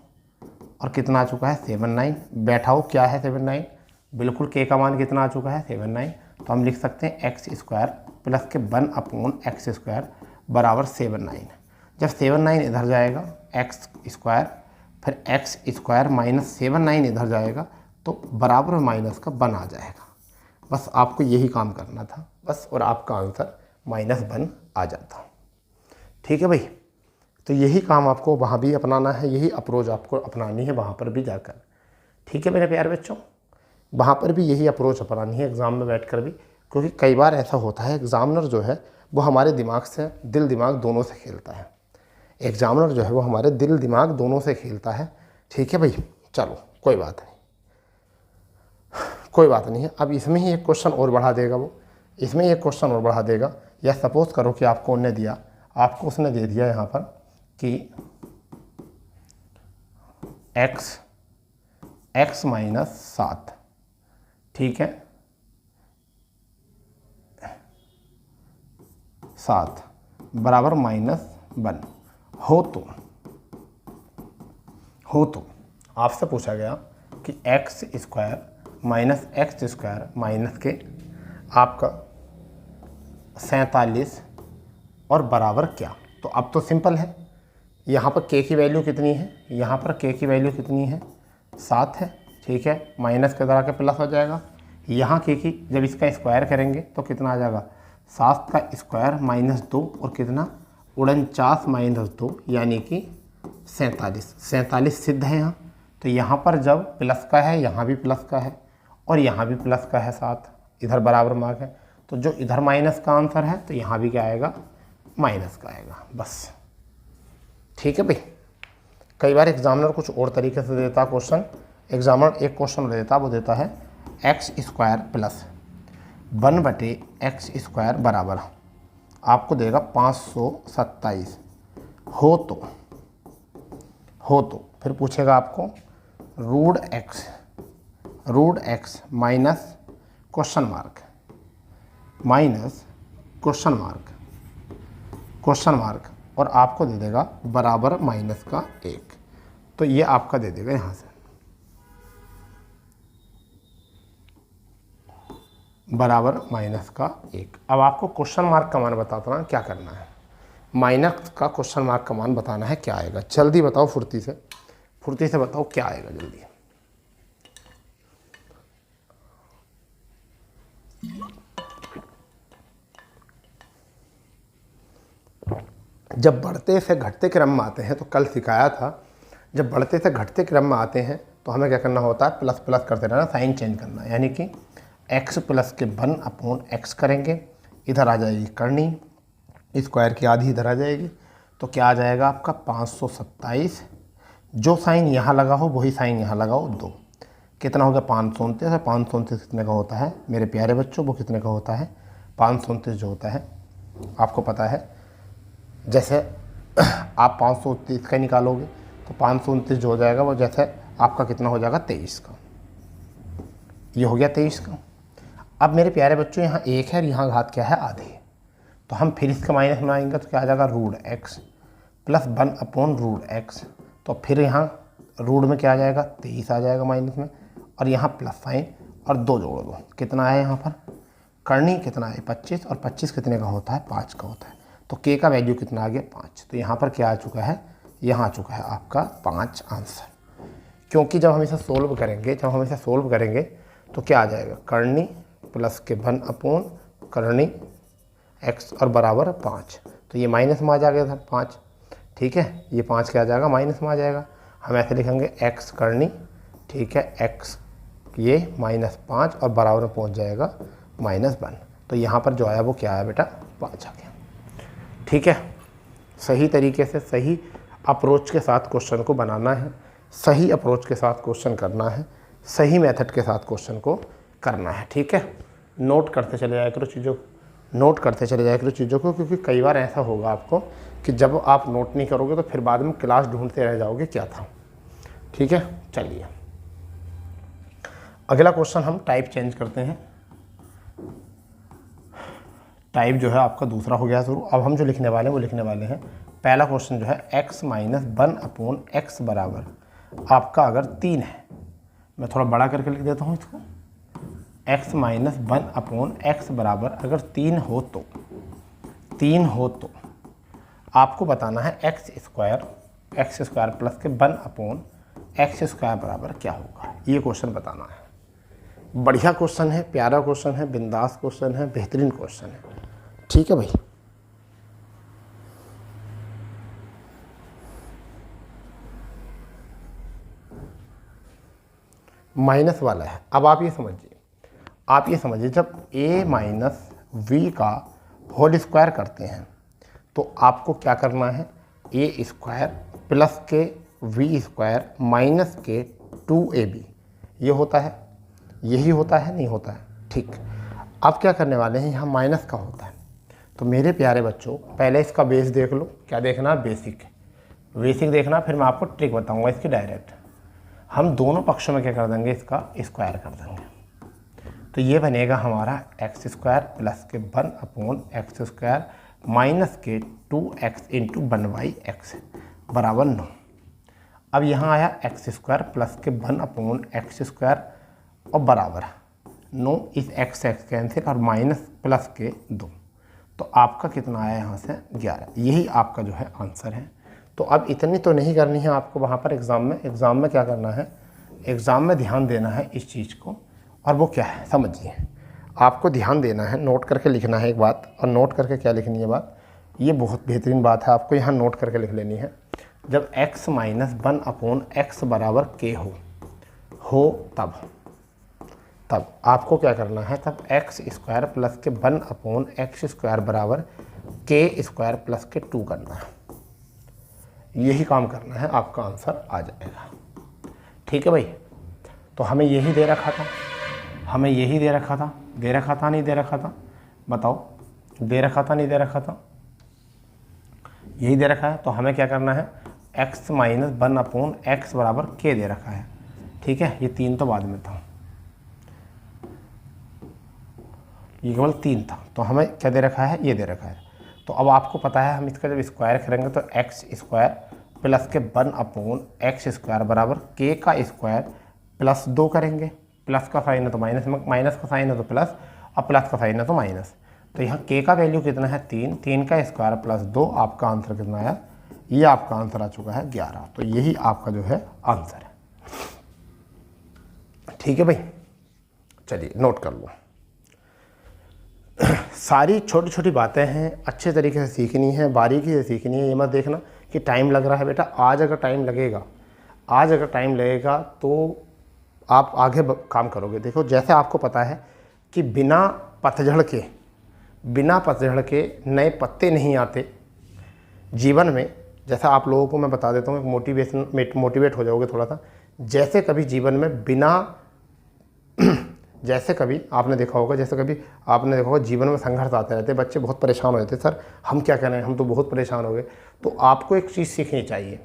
और कितना आ चुका है 79। बैठाओ क्या है 79, बिल्कुल k का मान कितना आ चुका है 79। तो हम लिख सकते हैं x स्क्वायर प्लस के 1/x स्क्वायर बराबर 79। जब 79 इधर जाएगा x स्क्वायर, फिर x स्क्वायर -79 इधर जाएगा, तो बराबर माइनस का 1 आ जाएगा। बस आपको यही काम करना था बस, और आपका आंसर -1 आ जाता। ठीक है भाई, तो यही काम आपको वहाँ भी अपनाना है, यही अप्रोच आपको अपनानी है वहाँ पर भी जाकर। ठीक है मेरे प्यारे बच्चों, वहाँ पर भी यही अप्रोच अपनानी है एग्ज़ाम में बैठकर भी, क्योंकि कई बार ऐसा होता है एग्ज़ामिनर जो है वो हमारे दिमाग से, दिल दिमाग दोनों से खेलता है। एग्ज़ामिनर जो है वो हमारे दिल दिमाग दोनों से खेलता है। ठीक है भाई, चलो कोई बात नहीं है। अब इसमें ही एक क्वेश्चन और बढ़ा देगा या सपोज़ करो कि आपको उसने दे दिया यहाँ पर कि x -7, ठीक है, 7 बराबर -1 हो तो आपसे पूछा गया कि x square minus x square minus के आपका 47 और बराबर क्या। तो अब तो सिंपल है, यहाँ पर k की वैल्यू कितनी है, यहाँ पर k की वैल्यू कितनी है 7 है, ठीक है, माइनस के द्वारा के प्लस हो जाएगा। यहाँ k की जब इसका स्क्वायर करेंगे तो कितना आ जाएगा 7 का स्क्वायर -2 और कितना 49 - 2 यानी कि 47 सिद्ध है यहाँ। तो यहाँ पर जब प्लस का है यहाँ भी प्लस का है और यहाँ भी प्लस का है 7, इधर बराबर मार्क है, तो जो इधर माइनस का आंसर है तो यहाँ भी क्या आएगा माइनस का आएगा, बस। ठीक है भाई। कई बार एग्जामिनर कुछ और तरीके से देता क्वेश्चन। एग्जामिनर एक क्वेश्चन देता, वो देता है x square plus 1/x square बराबर आपको देगा 527 हो तो फिर पूछेगा आपको root x minus question mark और आपको दे देगा बराबर -1। तो ये आपका दे देगा यहाँ से बराबर -1। अब आपको क्वेश्चन मार्क का मान बताता ना क्या करना है, माइनस का क्वेश्चन मार्क का मान बताना है क्या आएगा। जल्दी बताओ, फुर्ती से बताओ क्या आएगा जल्दी। जब बढ़ते से घटते क्रम में आते हैं, तो कल सिखाया था, जब बढ़ते से घटते क्रम में आते हैं तो हमें क्या करना होता है, प्लस प्लस करते रहना, साइन चेंज करना, यानी कि x प्लस के 1/x करेंगे, इधर आ जाएगी करनी, स्क्वायर की आधी इधर आ जाएगी, तो क्या आ जाएगा आपका 527। जो साइन यहाँ लगा हो वही साइन यहाँ लगाओ 2, कितना हो गया 529। 529 कितने का होता है मेरे प्यारे बच्चों, वो कितने का होता है 529 जो होता है आपको पता है, जैसे आप 529 का निकालोगे तो 529 जो हो जाएगा वो जैसे आपका कितना हो जाएगा 23 का, ये हो गया 23 का। अब मेरे प्यारे बच्चों यहाँ 1 है और यहाँ घात क्या है आधी, तो हम फिर इसका माइनस बनाएंगे तो क्या आ जाएगा √x प्लस 1/√x। तो फिर यहाँ रूट में क्या आ जाएगा 23 आ जाएगा माइनस में, और यहाँ प्लस साइन और 2 जोड़ दो, कितना है यहाँ पर करनी कितना है 25, और 25 कितने का होता है 5 का होता है। तो k का वैल्यू कितना आ गया 5, तो यहाँ पर क्या आ चुका है, यहाँ आ चुका है आपका 5 आंसर। क्योंकि जब हम इसे सोल्व करेंगे तो क्या आ जाएगा करनी प्लस के 1/ करनी x और बराबर 5, तो ये माइनस में आ जाएगा था 5, ठीक है, ये 5 क्या आ जाएगा माइनस में आ जाएगा। हम ऐसे लिखेंगे x करनी, ठीक है, x ये -5 और बराबर में पहुंच जाएगा -1। तो यहाँ पर जो आया वो क्या आया बेटा 5 आ गया। ठीक है, सही तरीके से सही अप्रोच के साथ क्वेश्चन को बनाना है, सही अप्रोच के साथ क्वेश्चन करना है, सही मेथड के साथ क्वेश्चन को करना है। ठीक है, नोट करते चले जाया करो चीज़ों को, क्योंकि कई बार ऐसा होगा आपको कि जब आप नोट नहीं करोगे तो फिर बाद में क्लास ढूंढते रह जाओगे क्या था। ठीक है, चलिए अगला क्वेश्चन हम टाइप चेंज करते हैं। टाइप जो है आपका दूसरा हो गया शुरू। अब हम जो लिखने वाले हैं वो लिखने वाले हैं, पहला क्वेश्चन जो है x - 1/x बराबर आपका अगर 3 है, मैं थोड़ा बड़ा करके लिख देता हूँ इसको, x - 1/x बराबर अगर 3 हो तो आपको बताना है x स्क्वायर प्लस के 1/x स्क्वायर बराबर क्या होगा, ये क्वेश्चन बताना है। बढ़िया क्वेश्चन है, प्यारा क्वेश्चन है, बिंदास क्वेश्चन है, बेहतरीन क्वेश्चन है। ठीक है भाई, माइनस वाला है। अब आप ये समझिए जब a माइनस वी का होल स्क्वायर करते हैं तो आपको क्या करना है, a स्क्वायर प्लस के वी स्क्वायर माइनस के 2ab, ये होता है, यही होता है, नहीं होता है। ठीक, अब क्या करने वाले हैं, यहाँ माइनस का होता है। तो मेरे प्यारे बच्चों पहले इसका बेस देख लो, क्या देखना, बेसिक देखना, फिर मैं आपको ट्रिक बताऊंगा इसकी डायरेक्ट। हम दोनों पक्षों में क्या कर देंगे, इसका स्क्वायर कर देंगे, तो ये बनेगा हमारा x² प्लस के 1/x² माइनस के 2x इंटू 1/x बराबर 9। अब यहाँ आया x स्क्वायर प्लस के 1/x स्क्वायर और बराबर 9, इस x कैंसिल और माइनस प्लस के 2, तो आपका कितना आया यहाँ से 11। यही आपका जो है आंसर है। तो अब इतनी तो नहीं करनी है आपको वहाँ पर एग्ज़ाम में क्या करना है, एग्ज़ाम में ध्यान देना है इस चीज़ को, और वो क्या है समझिए। आपको ध्यान देना है, नोट करके लिखना है एक बात, और नोट करके क्या लिखनी है बात, ये बहुत बेहतरीन बात है, आपको यहाँ नोट करके लिख लेनी है। जब x - 1/x बराबर k हो तब आपको क्या करना है, तब x स्क्वायर प्लस के 1/x स्क्वायर बराबर k स्क्वायर प्लस के 2 करना है। यही काम करना है, आपका आंसर आ जाएगा। ठीक है भाई। तो हमें यही दे रखा था, नहीं दे रखा था, बताओ, दे रखा था नहीं दे रखा था, यही दे रखा है। तो हमें क्या करना है, x - 1/x बराबर k दे रखा है। ठीक है, ये 3 तो बाद में था, ये केवल 3 था, तो हमें क्या दे रखा है, ये दे रखा है। तो अब आपको पता है हम इसका जब स्क्वायर करेंगे तो x स्क्वायर प्लस के 1/x स्क्वायर बराबर k का स्क्वायर प्लस 2 करेंगे। प्लस का साइन है तो माइनस, माइनस का साइन है तो प्लस, और प्लस का साइन है तो माइनस। तो यहाँ k का वैल्यू कितना है 3 का स्क्वायर प्लस 2, आपका आंसर कितना आया, ये आपका आंसर आ चुका है 11। तो यही आपका जो है आंसर है। ठीक है भाई, चलिए नोट कर लो। सारी छोटी छोटी बातें हैं, अच्छे तरीके से सीखनी है, बारीकी से सीखनी है। ये मत देखना कि टाइम लग रहा है बेटा, आज अगर टाइम लगेगा तो आप आगे काम करोगे। देखो, जैसे आपको पता है कि बिना पतझड़ के नए पत्ते नहीं आते जीवन में। जैसा आप लोगों को मैं बता देता हूँ, मोटिवेट हो जाओगे थोड़ा सा। जैसे कभी जीवन में जैसे कभी आपने देखा होगा जीवन में संघर्ष आते रहते, बच्चे बहुत परेशान हो जाते, सर हम क्या करें, हम तो बहुत परेशान हो गए। तो आपको एक चीज़ सीखनी चाहिए,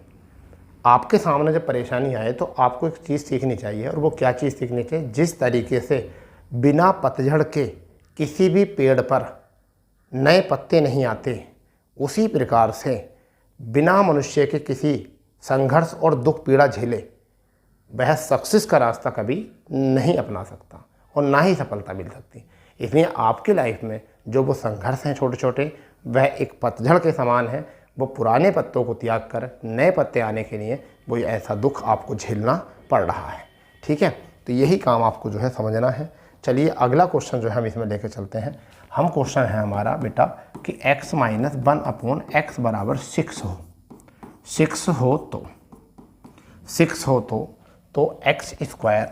आपके सामने जब परेशानी आए तो आपको एक चीज़ सीखनी चाहिए। और वो क्या चीज़ सीखनी चाहिए, जिस तरीके से बिना पतझड़ के किसी भी पेड़ पर नए पत्ते नहीं आते, उसी प्रकार से बिना मनुष्य के किसी संघर्ष और दुख पीड़ा झेले वह सक्सेस का रास्ता कभी नहीं अपना सकता और ना ही सफलता मिल सकती। इसलिए आपकी लाइफ में जो वो संघर्ष हैं छोटे छोटे, वह एक पतझड़ के समान है। वो पुराने पत्तों को त्याग कर नए पत्ते आने के लिए वो ऐसा दुख आपको झेलना पड़ रहा है। ठीक है, तो यही काम आपको जो है समझना है। चलिए अगला क्वेश्चन जो है हम इसमें लेकर चलते हैं। हम क्वेश्चन है हमारा बेटा कि x - 1/x बराबर 6 हो तो x स्क्वायर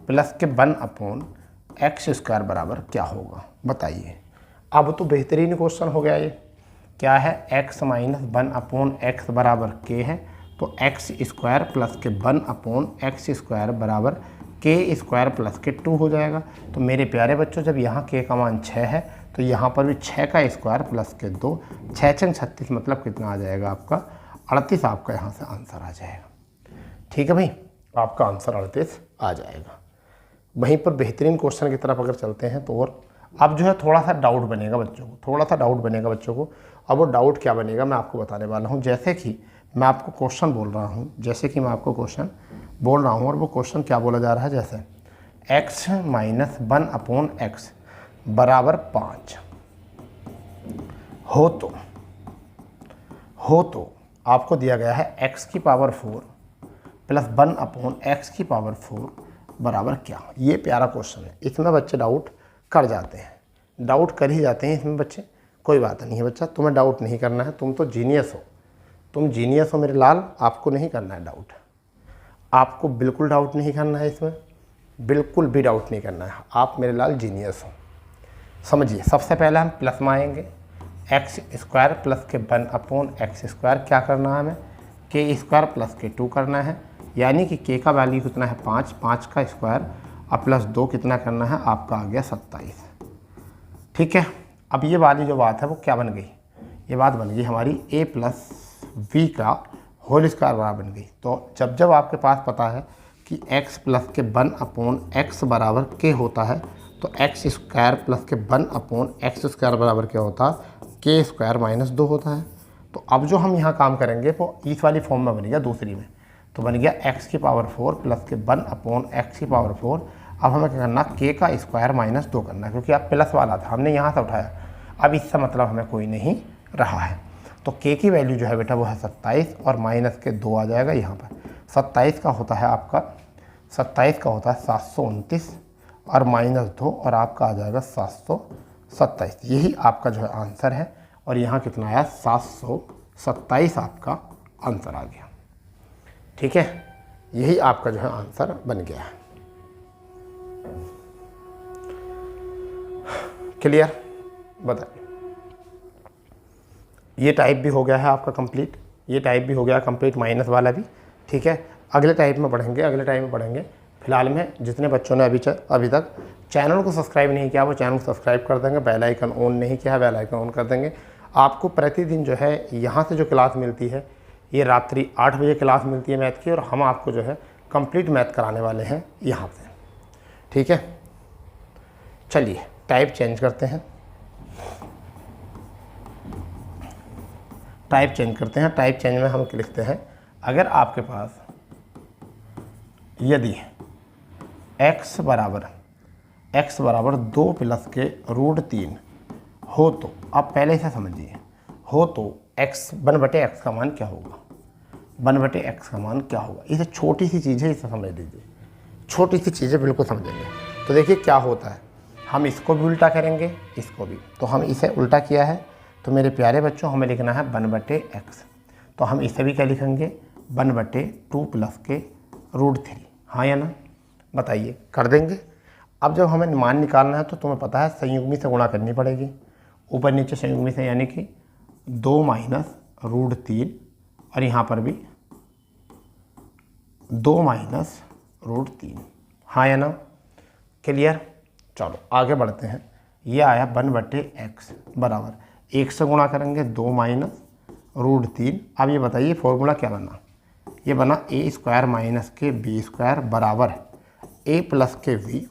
प्लस के 1/x स्क्वायर बराबर क्या होगा, बताइए। अब तो बेहतरीन क्वेश्चन हो गया। ये क्या है, x - 1/x बराबर k है, तो x स्क्वायर प्लस के 1/x स्क्वायर बराबर k स्क्वायर प्लस के 2 हो जाएगा। तो मेरे प्यारे बच्चों, जब यहाँ k का मान 6 है तो यहाँ पर भी 6 का स्क्वायर प्लस के 2, 6 × 36 मतलब कितना आ जाएगा आपका 38। आपका यहाँ से आंसर आ जाएगा। ठीक है भाई, आपका आंसर 38 आ जाएगा। वहीं पर बेहतरीन क्वेश्चन की तरफ अगर चलते हैं तो और अब जो है थोड़ा सा डाउट बनेगा बच्चों को। अब वो डाउट क्या बनेगा मैं आपको बताने वाला हूँ। जैसे कि मैं आपको क्वेश्चन बोल रहा हूँ और वो क्वेश्चन क्या बोला जा रहा है, जैसे x - 1/x बराबर 5 हो तो आपको दिया गया है x की पावर 4 प्लस 1/x की पावर 4 बराबर क्या। ये प्यारा क्वेश्चन है। इसमें बच्चे डाउट कर ही जाते हैं इसमें बच्चे। कोई बात नहीं है बच्चा, तुम्हें डाउट नहीं करना है, तुम तो जीनियस हो मेरे लाल। आपको नहीं करना है डाउट, आपको बिल्कुल डाउट नहीं करना है, इसमें बिल्कुल भी डाउट नहीं करना है। आप मेरे लाल जीनियस हो। समझिए, सबसे पहले हम प्लस में आएंगे। x स्क्वायर प्लस के 1/x स्क्वायर क्या करना है हमें, k स्क्वायर प्लस के 2 करना है। यानी कि k का वैल्यू कितना है 5 का स्क्वायर और प्लस 2 कितना करना है, आपका आ गया 27। ठीक है, अब ये वाली जो बात है वो क्या बन गई, ये बात बन गई हमारी a प्लस v का होल स्क्वायर बराबर बन गई। तो जब आपके पास पता है कि x प्लस के 1/x बराबर k होता है, तो x स्क्वायर प्लस के 1/x स्क्वायर बराबर क्या होता है, के स्क्वायर माइनस 2 होता है। तो अब जो हम यहाँ काम करेंगे वो इस वाली फॉर्म में बन गया दूसरी में, तो बन गया एक्स की पावर 4 प्लस के 1 अपॉन एक्स की पावर 4। अब हमें क्या करना, के का स्क्वायर माइनस 2 करना है, क्योंकि अब प्लस वाला था हमने यहाँ से उठाया, अब इससे मतलब हमें कोई नहीं रहा है। तो के की वैल्यू जो है बेटा वो है 27 और माइनस के 2 आ जाएगा यहाँ पर। 27 का होता है आपका 729 और माइनस 2 और आपका आ जाएगा 727। यही आपका जो है आंसर है। और यहाँ कितना आया, 727 आपका आंसर आ गया। ठीक है, यही आपका जो है आंसर बन गया है। क्लियर, बताइए। ये टाइप भी हो गया है आपका कंप्लीट, ये टाइप भी हो गया कंप्लीट, माइनस वाला भी। ठीक है, अगले टाइप में पढ़ेंगे। फिलहाल में जितने बच्चों ने अभी तक चैनल को सब्सक्राइब नहीं किया वो चैनल को सब्सक्राइब कर देंगे, बेल आइकन ऑन नहीं किया है बेल आइकन ऑन कर देंगे। आपको प्रतिदिन जो है यहाँ से जो क्लास मिलती है ये रात्रि 8 बजे क्लास मिलती है मैथ की, और हम आपको जो है कंप्लीट मैथ कराने वाले हैं यहाँ से। ठीक है, चलिए टाइप चेंज करते हैं। टाइप चेंज में हम लिखते हैं, अगर आपके पास यदि x बराबर 2 प्लस के रूट 3 हो तो, आप पहले से समझिए, हो तो x 1/x का मान क्या होगा, 1/x का मान क्या होगा। इसे छोटी सी चीज़ है, इसे समझ लीजिए, छोटी सी चीज़ें बिल्कुल समझेंगे। तो देखिए क्या होता है, हम इसको भी उल्टा करेंगे, इसको भी। तो हम इसे उल्टा किया है, तो मेरे प्यारे बच्चों हमें लिखना है 1/x। तो हम इसे भी क्या लिखेंगे, 1/2 प्लस के रूट 3। हाँ या ना, बताइए, कर देंगे। अब जब हमें मान निकालना है तो तुम्हें पता है संयुग्मी से गुणा करनी पड़ेगी, ऊपर नीचे संयुग्मी से, यानी कि 2 माइनस रूट 3 और यहाँ पर भी 2 माइनस रूट 3। हाँ या ना, क्लियर। चलो आगे बढ़ते हैं। ये आया 1/x बराबर 1 से गुणा करेंगे 2 माइनस रूट 3। अब ये बताइए फॉर्मूला क्या बना, ये बना a स्क्वायर माइनस के b स्क्वायर बराबर a प्लस के v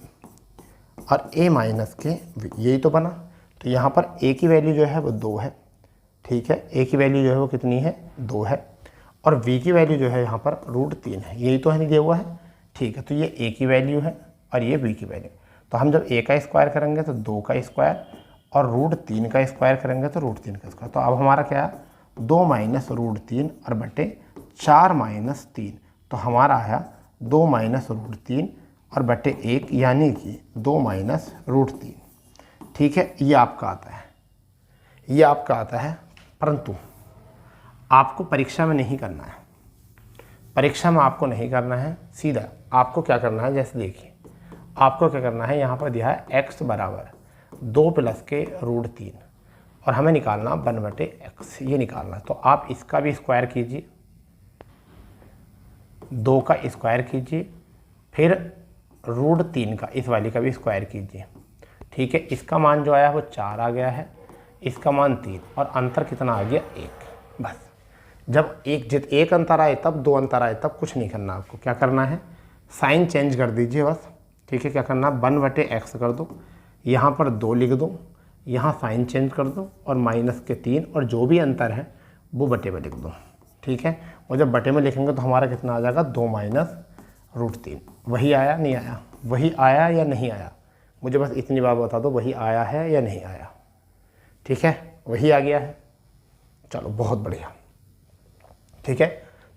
और a माइनस के v, यही तो बना। तो यहाँ पर a की वैल्यू जो है वो 2 है। ठीक है, a की वैल्यू जो है वो कितनी है, 2 है, और v की वैल्यू जो है यहाँ पर रूट 3 है, यही तो है, नहीं दिया हुआ है। ठीक है, तो ये a की वैल्यू है और ये v की वैल्यू। तो हम जब a का स्क्वायर करेंगे तो 2 का स्क्वायर, और रूट 3 का स्क्वायर करेंगे तो रूट 3 का स्क्वायर। तो अब हमारा क्या है, 2 माइनस रूट 3 और बटे 4 माइनस 3। तो हमारा आया 2 माइनस रूट 3 और बटे 1, यानी कि 2 माइनस रूट 3। ठीक है, ये आपका आता है, परंतु आपको परीक्षा में नहीं करना है। परीक्षा में आपको नहीं करना है, सीधा आपको क्या करना है, जैसे देखिए आपको क्या करना है, यहाँ पर दिया है x बराबर 2 प्लस के रूट 3 और हमें निकालना 1/x, ये निकालना। तो आप इसका भी स्क्वायर कीजिए, 2 का स्क्वायर कीजिए, फिर रूट 3 का इस वाली का भी स्क्वायर कीजिए। ठीक है, इसका मान जो आया वो 4 आ गया है, इसका मान 3, और अंतर कितना आ गया, 1। बस जब एक अंतर आए तब, 2 अंतर आए तब कुछ नहीं करना, आपको क्या करना है, साइन चेंज कर दीजिए बस। ठीक है, क्या करना, 1/x कर दो, यहाँ पर 2 लिख दो, यहाँ साइन चेंज कर दो और माइनस के 3, और जो भी अंतर है वो बटे में लिख दो। ठीक है, और जब बटे में लिखेंगे तो हमारा कितना आ जाएगा, 2 माइनस रूट 3। वही आया नहीं आया, वही आया या नहीं आया, मुझे बस इतनी बात बता दो, वही आया है या नहीं आया। ठीक है, वही आ गया है, चलो बहुत बढ़िया। ठीक है,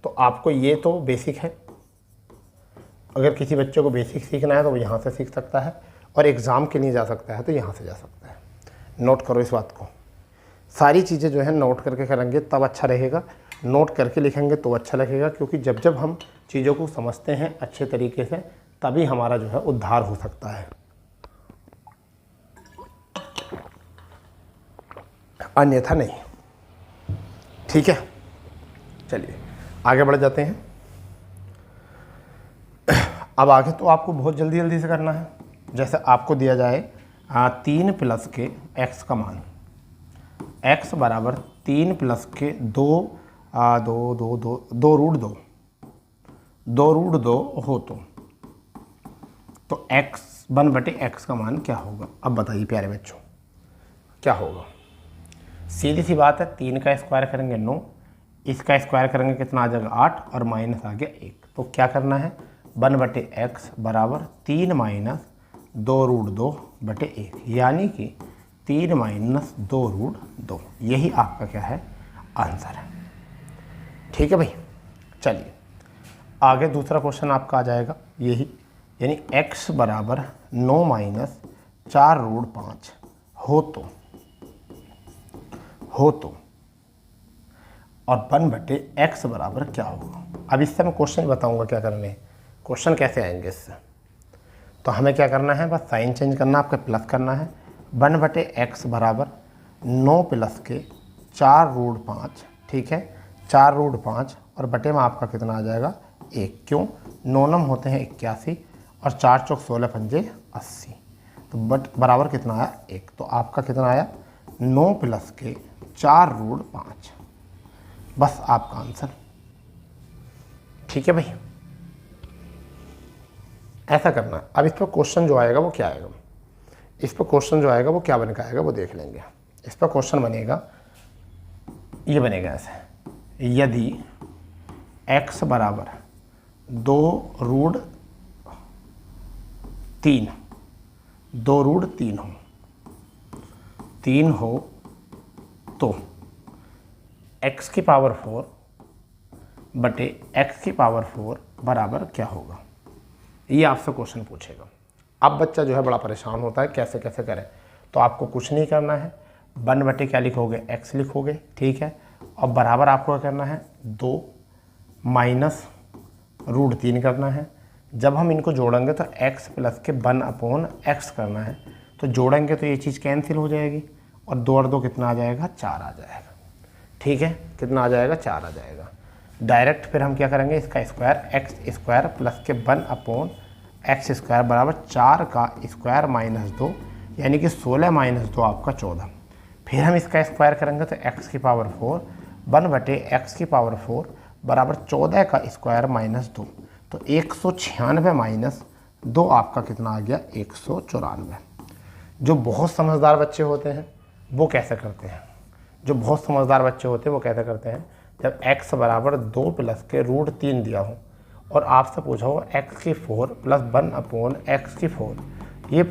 तो आपको ये तो बेसिक है। अगर किसी बच्चे को बेसिक सीखना है तो वो यहाँ से सीख सकता है, और एग्ज़ाम के लिए जा सकता है तो यहाँ से जा सकता है। नोट करो इस बात को, सारी चीज़ें जो है नोट करके करेंगे तब अच्छा रहेगा, नोट करके लिखेंगे तो अच्छा लगेगा, क्योंकि जब जब हम चीज़ों को समझते हैं अच्छे तरीके से तभी हमारा जो है उद्धार हो सकता है, अन्यथा नहीं। ठीक है, चलिए आगे बढ़ जाते हैं। अब आगे तो आपको बहुत जल्दी जल्दी से करना है। जैसे आपको दिया जाए 3 प्लस के x का मान, x बराबर 3 प्लस के 2 रूट 2 हो तो x 1/x का मान क्या होगा। अब बताइए प्यारे बच्चों क्या होगा। सीधी सी बात है, 3 का स्क्वायर करेंगे 9, इसका स्क्वायर करेंगे कितना आ जाएगा 8 और माइनस आ गया 1। तो क्या करना है 1/x बराबर 3 माइनस 2√2/1 यानी कि 3 माइनस 2√2, यही आपका क्या है आंसर है। ठीक है भाई, चलिए आगे दूसरा क्वेश्चन आपका आ जाएगा यही, यानी x बराबर 9 माइनस 4√5 हो तो और 1/x बराबर क्या होगा। अब इससे मैं क्वेश्चन बताऊंगा क्या करने हैं, क्वेश्चन कैसे आएंगे इससे। तो हमें क्या करना है, बस साइन चेंज करना, आपका प्लस करना है। 1/x बराबर 9 प्लस के 4√5, ठीक है 4√5 और बटे में आपका कितना आ जाएगा 1, क्यों 9 नम होते हैं 81 और 4 चौक 16 पंजे 80, तो बट बराबर कितना आया 1। तो आपका कितना आया 9 प्लस के 4√5, बस आपका आंसर। ठीक है भाई, ऐसा करना है। अब इस पर क्वेश्चन जो आएगा वो क्या आएगा, इस पर क्वेश्चन जो आएगा वो क्या बन के आएगा वो देख लेंगे। इस पर क्वेश्चन बनेगा, ये बनेगा ऐसे, यदि x बराबर 2√3 हो तो x की पावर 4 बटे x की पावर 4 बराबर क्या होगा, ये आपसे क्वेश्चन पूछेगा। अब बच्चा जो है बड़ा परेशान होता है कैसे कैसे करें। तो आपको कुछ नहीं करना है, 1 बटे क्या लिखोगे x लिखोगे, ठीक है, और बराबर आपको क्या करना है 2 माइनस √3 करना है। जब हम इनको जोड़ेंगे तो x प्लस के 1/x करना है, तो जोड़ेंगे तो ये चीज़ कैंसिल हो जाएगी और 2 और 2 कितना आ जाएगा 4 आ जाएगा। ठीक है, कितना आ जाएगा 4 आ जाएगा। डायरेक्ट फिर हम क्या करेंगे, इसका स्क्वायर x स्क्वायर प्लस के 1/x स्क्वायर बराबर 4 का स्क्वायर माइनस 2, यानी कि 16 माइनस 2 आपका 14। फिर हम इसका स्क्वायर करेंगे तो x की पावर 4 1/x की पावर 4 बराबर 14 का स्क्वायर माइनस 2, तो 196 माइनस 2 आपका कितना आ गया 194। जो बहुत समझदार बच्चे होते हैं वो कैसे करते हैं, जब x बराबर 2 प्लस के √3 दिया हो और आपसे पूछा हो x की 4 प्लस 1/x की 4, ये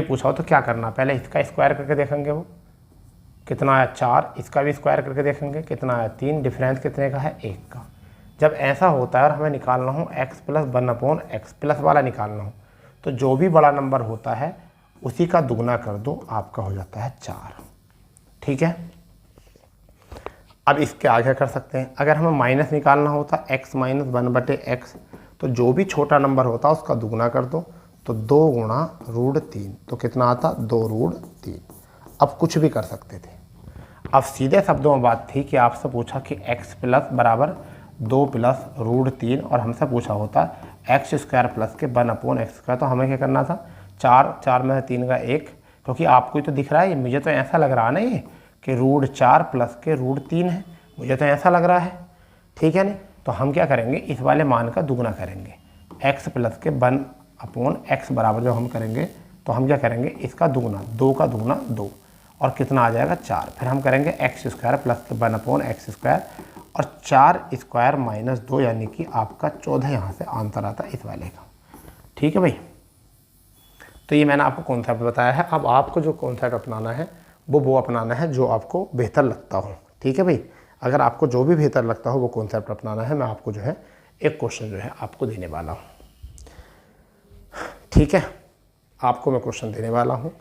पूछा हो तो क्या करना, पहले इसका स्क्वायर करके देखेंगे वो कितना आया 4, इसका भी स्क्वायर करके देखेंगे कितना आया 3, डिफरेंस कितने का है 1 का। जब ऐसा होता है और हमें निकालना हो x प्लस 1/x प्लस वाला निकालना हो, तो जो भी बड़ा नंबर होता है उसी का दुगना कर दो, आपका हो जाता है 4। ठीक है, अब इसके आगे कर सकते हैं, अगर हमें माइनस निकालना होता x माइनस 1/x, तो जो भी छोटा नंबर होता उसका दुगना कर दो, तो 2 गुणा √3, तो कितना आता 2√3। अब कुछ भी कर सकते थे। अब सीधे शब्दों में बात थी कि आपसे पूछा कि x प्लस बराबर 2 प्लस √3 और हमसे पूछा होता x स्क्वायर प्लस के 1/x स्क्वायर, तो हमें क्या करना था 4 में 3 का 1, क्योंकि आपको ही तो दिख रहा है, मुझे तो ऐसा लग रहा है ना ये कि √4 प्लस के √3 है, मुझे तो ऐसा लग रहा है। ठीक है नहीं, तो हम क्या करेंगे इस वाले मान का दुगना करेंगे, x प्लस के 1/x बराबर जब हम करेंगे तो हम क्या करेंगे इसका दुगना, 2 का दुगना 2 और कितना आ जाएगा 4। फिर हम करेंगे x स्क्वायर प्लस के 1/x स्क्वायर और 4 स्क्वायर माइनस 2, यानी कि आपका 14 यहाँ से आंसर आता है इस वाले का। ठीक है भाई, तो ये मैंने आपको कॉन्सेप्ट बताया है। अब आपको जो कॉन्सेप्ट अपनाना है वो अपनाना है जो आपको बेहतर लगता हो। ठीक है भाई, अगर आपको जो भी बेहतर लगता हो वो कॉन्सेप्ट अपनाना है। मैं आपको जो है एक क्वेश्चन जो है आपको देने वाला हूँ। ठीक है, आपको मैं क्वेश्चन देने वाला हूँ,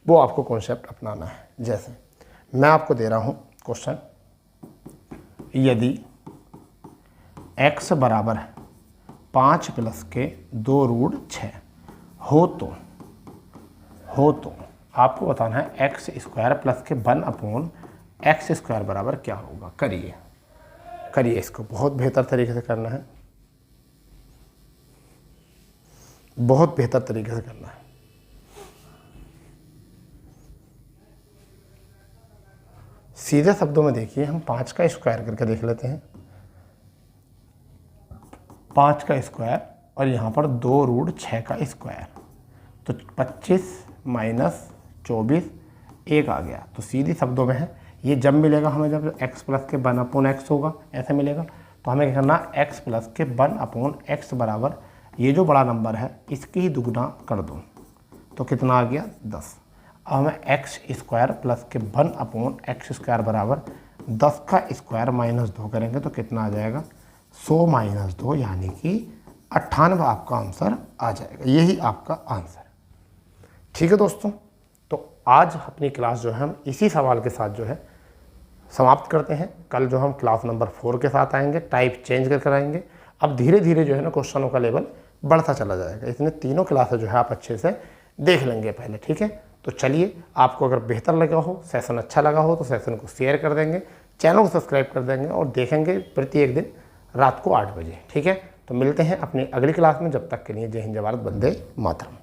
वो आपको कॉन्सेप्ट अपनाना है। जैसे मैं आपको दे रहा हूँ क्वेश्चन, यदि x बराबर 5 प्लस के 2√6 हो तो आपको बताना है x स्क्वायर प्लस के 1/x स्क्वायर बराबर क्या होगा। करिए इसको बहुत बेहतर तरीके से करना है, बहुत बेहतर तरीके से करना है। सीधे शब्दों में देखिए, हम 5 का स्क्वायर करके देख लेते हैं। 5 का स्क्वायर और यहाँ पर 2√6 का स्क्वायर, तो 25 माइनस 24 1 आ गया। तो सीधी शब्दों में है, ये जब मिलेगा हमें, जब x प्लस के 1/x होगा, ऐसे मिलेगा, तो हमें क्या करना, x प्लस के 1/x बराबर ये जो बड़ा नंबर है इसकी ही दुगुना कर दो, तो कितना आ गया 10। अब हमें एक्स स्क्वायर प्लस के 1/x² बराबर 10 का स्क्वायर माइनस 2 करेंगे तो कितना आ जाएगा 100 माइनस 2 यानी कि 98 आपका आंसर आ जाएगा। यही आपका आंसर। ठीक है दोस्तों, तो आज अपनी क्लास जो है हम इसी सवाल के साथ जो है समाप्त करते हैं। कल जो हम क्लास नंबर 4 के साथ आएंगे, टाइप चेंज कर आएंगे। अब धीरे धीरे जो है ना क्वेश्चनों का लेवल बढ़ता चला जाएगा। इसमें तीनों क्लासेस जो है आप अच्छे से देख लेंगे पहले। ठीक है, तो चलिए, आपको अगर बेहतर लगा हो, सेशन अच्छा लगा हो, तो सेशन को शेयर कर देंगे, चैनल को सब्सक्राइब कर देंगे और देखेंगे प्रत्येक दिन रात को 8 बजे। ठीक है, तो मिलते हैं अपनी अगली क्लास में। जब तक के लिए जय हिंद, जय भारत, वंदे मातरम।